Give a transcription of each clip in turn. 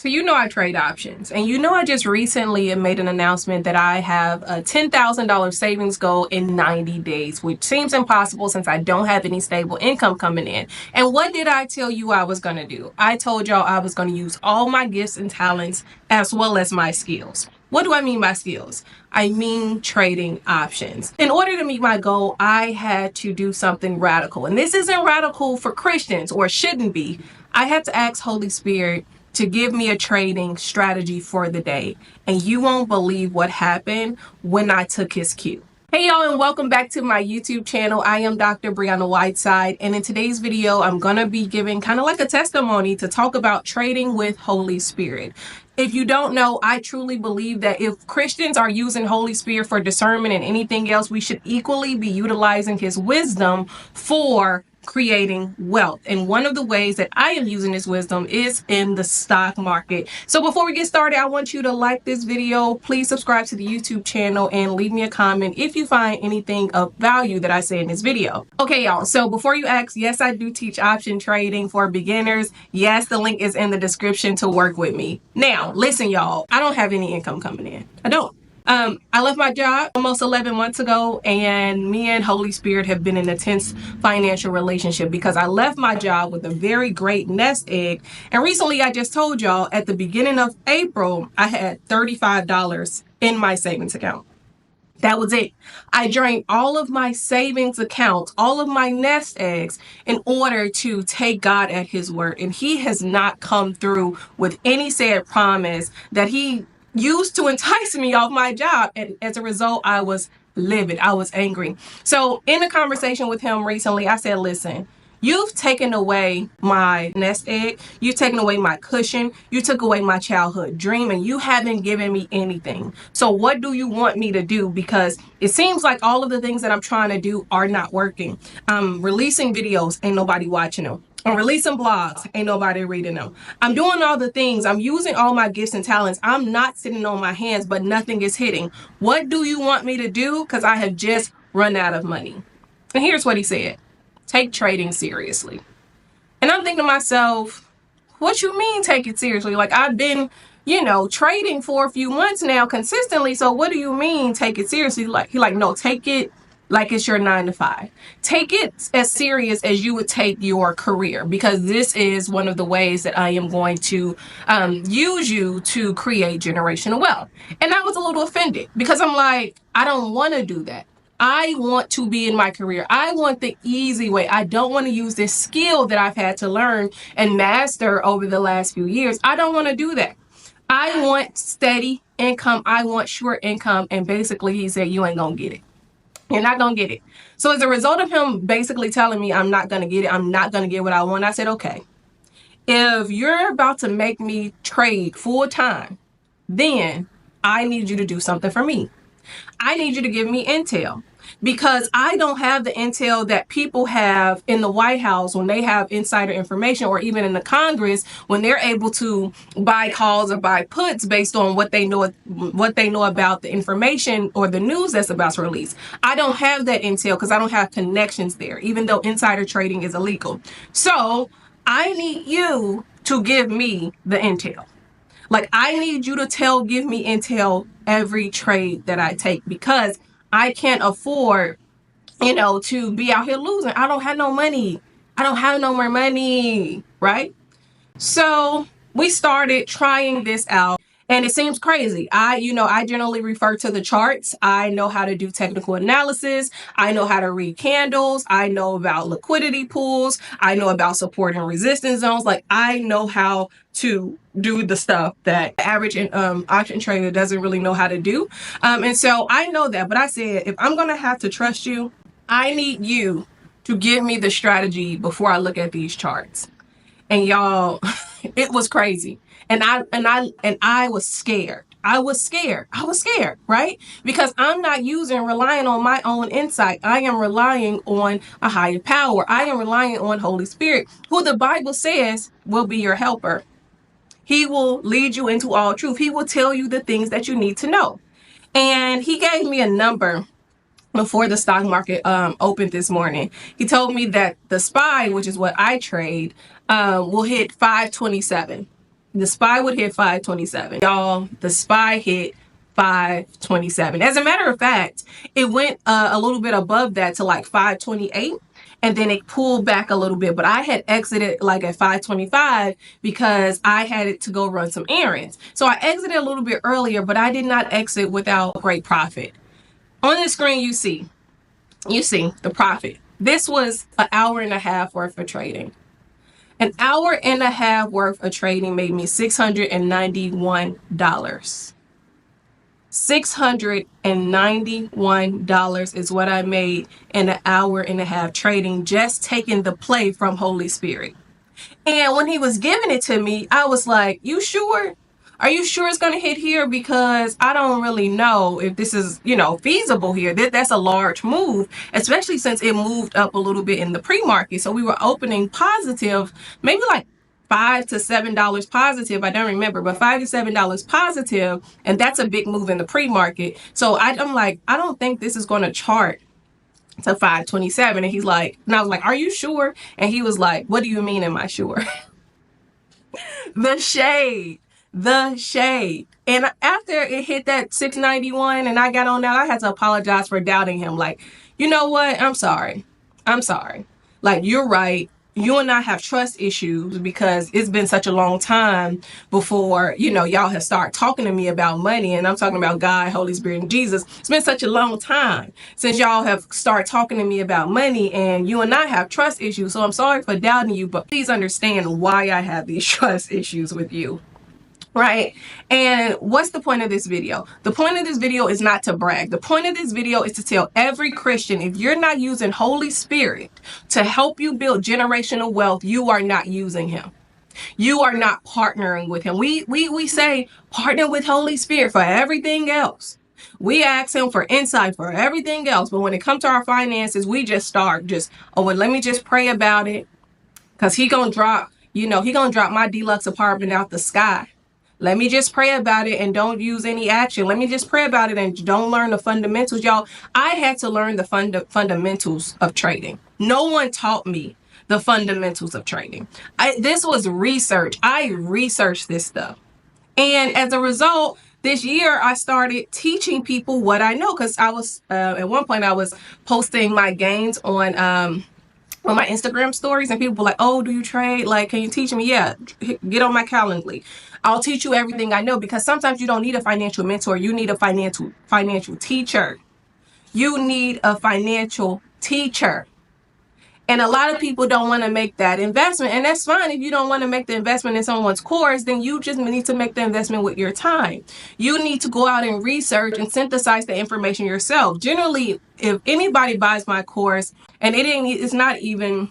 So you know I trade options, and you know I just recently made an announcement that I have a $10,000 savings goal in 90 days, which seems impossible since I don't have any stable income coming in. And what did I tell you I was going to do? I told y'all I was going to use all my gifts and talents as well as my skills. What do I mean by skills? I mean trading options. In order to meet my goal, I had to do something radical. And this isn't radical for Christians, or shouldn't be. I had to ask Holy Spirit to give me a trading strategy for the day. And you won't believe what happened when I took his cue. Hey y'all, and welcome back to my YouTube channel. I am Dr. Brianna Whiteside, and in today's video, I'm gonna be giving kind of like a testimony to talk about trading with Holy Spirit. If you don't know, I truly believe that if Christians are using Holy Spirit for discernment and anything else, we should equally be utilizing his wisdom for creating wealth. And one of the ways that I am using this wisdom is in the stock market. So before we get started, I want you to like this video, please subscribe to the YouTube channel, and leave me a comment if you find anything of value that I say in this video. Okay, y'all, so before you ask, yes, I do teach option trading for beginners. Yes, the link is in the description to work with me. Now, listen, y'all, I don't have any income coming in. I don't. I left my job almost 11 months ago, and me and Holy Spirit have been in a tense financial relationship because I left my job with a very great nest egg. And recently, I just told y'all at the beginning of April, I had $35 in my savings account. That was it. I drained all of my savings accounts, all of my nest eggs, in order to take God at his word. And he has not come through with any said promise that he used to entice me off my job. And as a result, I was livid. I was angry. So in a conversation with him recently, I said, listen, you've taken away my nest egg. You've taken away my cushion. You took away my childhood dream, and you haven't given me anything. So what do you want me to do? Because it seems like all of the things that I'm trying to do are not working. I'm releasing videos, ain't nobody watching them. I'm releasing blogs, ain't nobody reading them. I'm doing all the things. I'm using all my gifts and talents. I'm not sitting on my hands, but nothing is hitting. What do you want me to do? Because I have just run out of money. And here's what he said. Take trading seriously. And I'm thinking to myself, what you mean take it seriously? Like, I've been, trading for a few months now consistently. So what do you mean take it seriously? No, take it like it's your 9 to 5. Take it as serious as you would take your career, because this is one of the ways that I am going to use you to create generational wealth. And I was a little offended because I'm like, I don't want to do that. I want to be in my career. I want the easy way. I don't want to use this skill that I've had to learn and master over the last few years. I don't want to do that. I want steady income. I want sure income. And basically he said, you ain't going to get it. You're not going to get it. So as a result of him basically telling me I'm not going to get it, I'm not going to get what I want, I said, okay, if you're about to make me trade full time, then I need you to do something for me. I need you to give me intel, because I don't have the intel that people have in the White House when they have insider information, or even in the Congress when they're able to buy calls or buy puts based on what they know about the information or the news that's about to release. I don't have that intel because I don't have connections there, even though insider trading is illegal. So I need you to give me the intel. Like, I need you to give me intel every trade that I take, because I can't afford, to be out here losing. I don't have no money. I don't have no more money, right? So we started trying this out, and it seems crazy. I generally refer to the charts. I know how to do technical analysis. I know how to read candles. I know about liquidity pools. I know about support and resistance zones. Like, I know how to do the stuff that the average option trader doesn't really know how to do. And so I know that, but I said, if I'm going to have to trust you, I need you to give me the strategy before I look at these charts. And y'all, it was crazy. And I was scared. I was scared, right? Because I'm not relying on my own insight. I am relying on a higher power. I am relying on Holy Spirit, who the Bible says will be your helper. He will lead you into all truth. He will tell you the things that you need to know. And he gave me a number before the stock market opened this morning. He told me that the SPY, which is what I trade, will hit 527. The SPY would hit 527. Y'all, the SPY hit 527. As a matter of fact, it went a little bit above that to like 528. And then it pulled back a little bit, but I had exited like at 525 because I had it to go run some errands. So I exited a little bit earlier, but I did not exit without great profit. On the screen, you see the profit. This was an hour and a half worth of trading. An hour and a half worth of trading made me $691. $691 is what I made in an hour and a half trading, just taking the play from Holy Spirit. And when he was giving it to me, I was like, you sure? Are you sure it's going to hit here? Because I don't really know if this is, feasible here. That's a large move, especially since it moved up a little bit in the pre-market. So we were opening positive, maybe like $5 to $7 positive. I don't remember, but $5 to $7 positive. And that's a big move in the pre-market. So I'm like, I don't think this is going to chart to 527. And he's like, and I was like, are you sure? And he was like, what do you mean, am I sure? The shade. And after it hit that 691 and I got on that, I had to apologize for doubting him. Like, you know what? I'm sorry. Like, you're right. You and I have trust issues because it's been such a long time before, y'all have started talking to me about money. And I'm talking about God, Holy Spirit, and Jesus. It's been such a long time since y'all have started talking to me about money, and you and I have trust issues. So I'm sorry for doubting you, but please understand why I have these trust issues with you. Right? And what's the point of this video? The point of this video is not to brag. The point of this video is to tell every Christian, if you're not using Holy Spirit to help you build generational wealth, you are not using him. You are not partnering with him. We say partner with Holy Spirit for everything else. We ask him for insight for everything else. But when it comes to our finances, we just start well, let me just pray about it. Because he gonna drop my deluxe apartment out the sky. Let me just pray about it and don't use any action. Let me just pray about it and don't learn the fundamentals. Y'all, I had to learn the fundamentals of trading. No one taught me the fundamentals of trading. This was research. I researched this stuff. And as a result, this year I started teaching people what I know. Because I was, at one point I was posting my gains on my Instagram stories, and people were like, oh, do you trade? Like, can you teach me? Yeah, get on my Calendly. I'll teach you everything I know, because sometimes you don't need a financial mentor. You need a financial teacher. You need a financial teacher. And a lot of people don't want to make that investment. And that's fine. If you don't want to make the investment in someone's course, then you just need to make the investment with your time. You need to go out and research and synthesize the information yourself. Generally, if anybody buys my course, and it's not a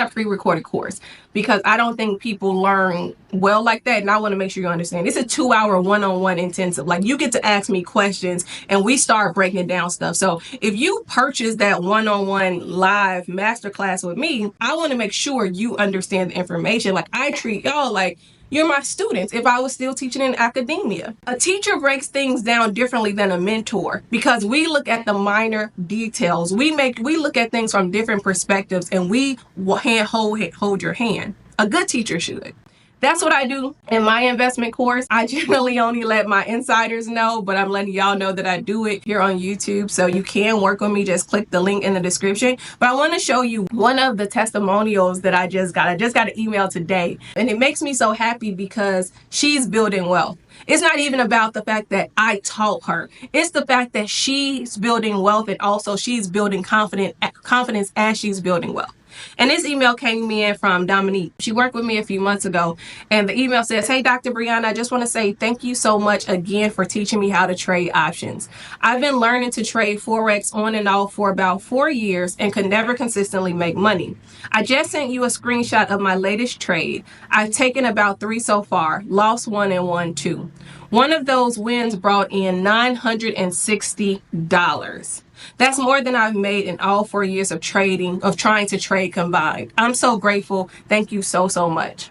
pre-recorded course, because I don't think people learn well like that. And I want to make sure you understand. It's a 2-hour one-on-one intensive. Like, you get to ask me questions and we start breaking down stuff. So if you purchase that one-on-one live masterclass with me, I want to make sure you understand the information. Like, I treat y'all like you're my students if I was still teaching in academia. A teacher breaks things down differently than a mentor, because we look at the minor details. We look at things from different perspectives, and we hold your hand. A good teacher should. That's what I do in my investment course. I generally only let my insiders know, but I'm letting y'all know that I do it here on YouTube. So you can work with me. Just click the link in the description. But I want to show you one of the testimonials that I just got. I just got an email today, and it makes me so happy because she's building wealth. It's not even about the fact that I taught her. It's the fact that she's building wealth, and also she's building confidence as she's building wealth. And this email came in from Dominique. She worked with me a few months ago, and the email says, hey, Dr. Brianna, I just want to say thank you so much again for teaching me how to trade options. I've been learning to trade Forex on and off for about 4 years and could never consistently make money. I just sent you a screenshot of my latest trade. I've taken about 3 so far, lost 1 and won 2. One of those wins brought in $960. That's more than I've made in all 4 years of trying to trade combined. I'm so grateful. Thank you so, so much.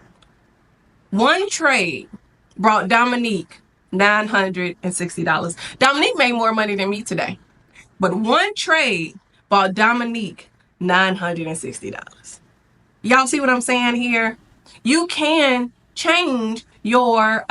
One trade brought Dominique $960. Dominique made more money than me today. But one trade brought Dominique $960. Y'all see what I'm saying here? You can change your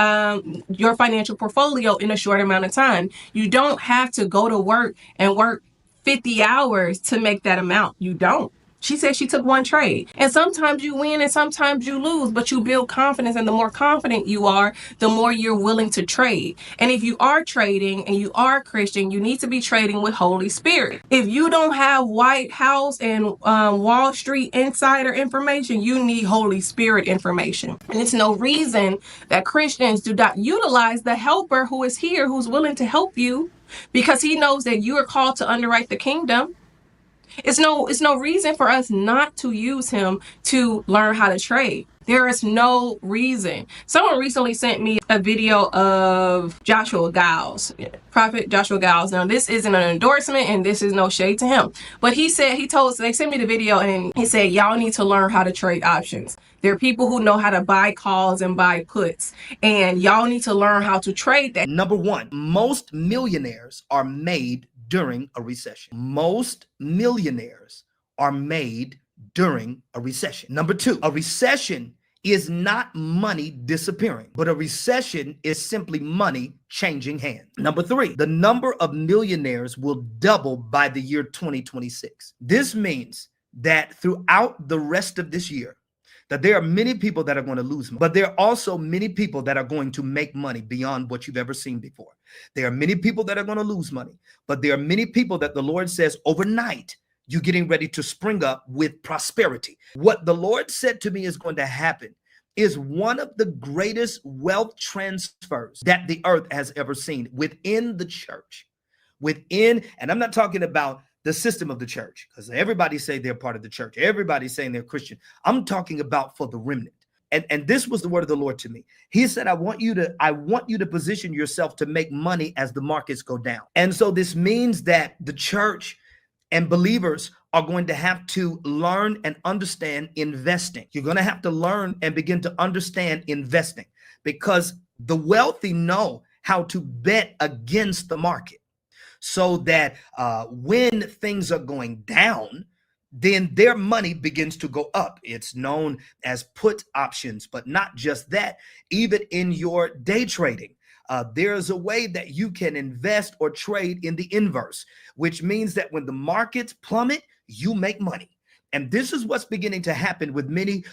financial portfolio in a short amount of time. You don't have to go to work and work 50 hours to make that amount. You don't. She said she took one trade. And sometimes you win and sometimes you lose, but you build confidence. And the more confident you are, the more you're willing to trade. And if you are trading and you are Christian, you need to be trading with Holy Spirit. If you don't have White House and Wall Street insider information, you need Holy Spirit information. And it's no reason that Christians do not utilize the helper who is here, who's willing to help you, because he knows that you are called to underwrite the kingdom. It's no reason for us not to use him to learn how to trade. There is no reason. Someone recently sent me a video of Joshua Giles, Prophet Joshua Giles. Now, this isn't an endorsement and this is no shade to him. But they sent me the video and he said, y'all need to learn how to trade options. There are people who know how to buy calls and buy puts, and y'all need to learn how to trade that. Number one, most millionaires are made during a recession. Most millionaires are made during a recession. Number two, a recession is not money disappearing, but a recession is simply money changing hands. Number three, the number of millionaires will double by the year 2026. This means that throughout the rest of this year, that there are many people that are going to lose money, but there are also many people that are going to make money beyond what you've ever seen before. There are many people that are going to lose money, but there are many people that the Lord says overnight, you're getting ready to spring up with prosperity. What the Lord said to me is going to happen is one of the greatest wealth transfers that the earth has ever seen within the church. And I'm not talking about the system of the church, because everybody say they're part of the church. Everybody's saying they're Christian. I'm talking about for the remnant. And this was the word of the Lord to me. He said, I want you to position yourself to make money as the markets go down. And so this means that the church and believers are going to have to learn and understand investing. You're going to have to learn and begin to understand investing, because the wealthy know how to bet against the market, so that when things are going down, then their money begins to go up. It's known as put options, but not just that. Even in your day trading, there's a way that you can invest or trade in the inverse, which means that when the markets plummet, you make money. And this is what's beginning to happen with many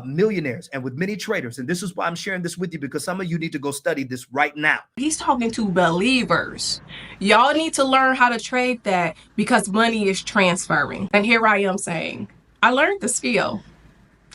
millionaires and with many traders. And this is why I'm sharing this with you, because some of you need to go study this right now. He's talking to believers. Y'all need to learn how to trade that, because money is transferring. And here I am saying, I learned the skill.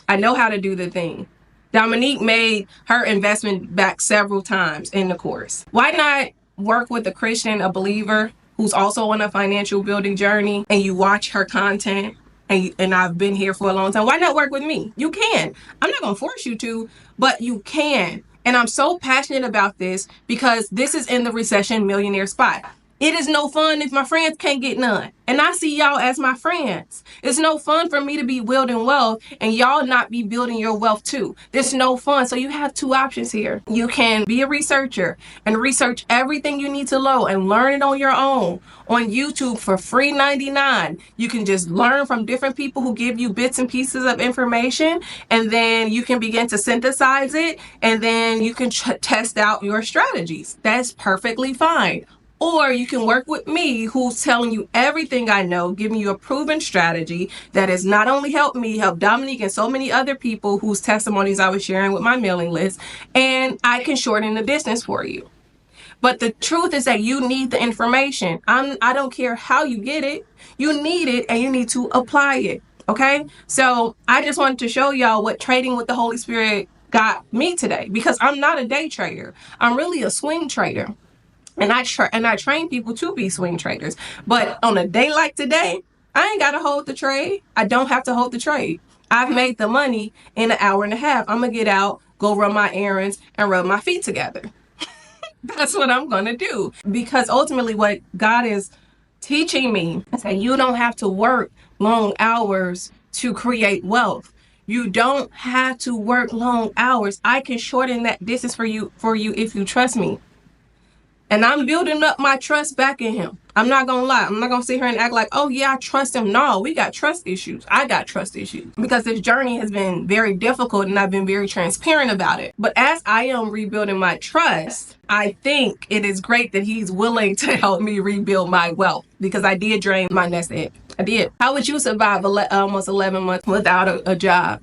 I know how to do the thing. Dominique made her investment back several times in the course. Why not work with a Christian, a believer, who's also on a financial building journey, and you watch her content? And I've been here for a long time. Why not work with me? You can. I'm not going to force you to, but you can. And I'm so passionate about this because this is in the Recession Millionaire Spot. It is no fun if my friends can't get none. And I see y'all as my friends. It's no fun for me to be building wealth and y'all not be building your wealth too. There's no fun. So you have two options here. You can be a researcher and research everything you need to know and learn it on your own on YouTube for free 99. You can just learn from different people who give you bits and pieces of information, and then you can begin to synthesize it, and then you can test out your strategies. That's perfectly fine. Or you can work with me, who's telling you everything I know, giving you a proven strategy that has not only helped me, helped Dominique and so many other people whose testimonies I was sharing with my mailing list, and I can shorten the distance for you. But the truth is that you need the information. I don't care how you get it. You need it and you need to apply it. Okay? So I just wanted to show y'all what trading with the Holy Spirit got me today, because I'm not a day trader. I'm really a swing trader. And I train people to be swing traders. But on a day like today, I ain't got to hold the trade. I don't have to hold the trade. I've made the money in an hour and a half. I'm going to get out, go run my errands, and rub my feet together. That's what I'm going to do. Because ultimately what God is teaching me is that you don't have to work long hours to create wealth. You don't have to work long hours. I can shorten that distance for you if you trust me. And I'm building up my trust back in him. I'm not gonna lie. I'm not gonna sit here and act like, oh yeah, I trust him. No, we got trust issues. I got trust issues because this journey has been very difficult and I've been very transparent about it. But as I am rebuilding my trust, I think it is great that he's willing to help me rebuild my wealth because I did drain my nest egg. I did. How would you survive almost 11 months without a job?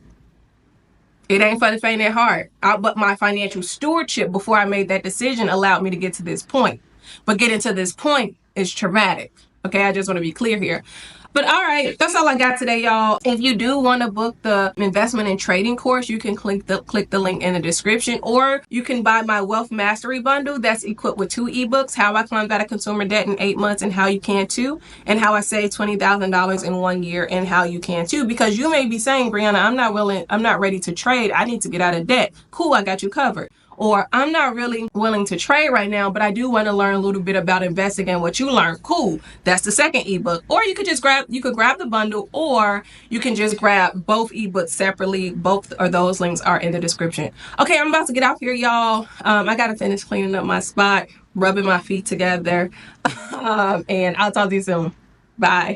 It ain't for the faint at heart. But my financial stewardship before I made that decision allowed me to get to this point. But getting to this point is traumatic. Okay, I just want to be clear here. But all right, that's all I got today, y'all. If you do want to book the investment and trading course, you can click the link in the description, or you can buy my Wealth Mastery bundle that's equipped with 2 ebooks: How I Climbed Out of Consumer Debt in 8 months and How You Can Too, and How I Saved $20,000 in 1 year and How You Can Too. Because you may be saying, Brianna, I'm not ready to trade. I need to get out of debt. Cool, I got you covered. Or I'm not really willing to trade right now, but I do want to learn a little bit about investing and what you learned. Cool. That's the second ebook. Or you could grab the bundle, or you can just grab both ebooks separately. Both of those links are in the description. Okay, I'm about to get out here, y'all. I got to finish cleaning up my spot, rubbing my feet together. And I'll talk to you soon. Bye.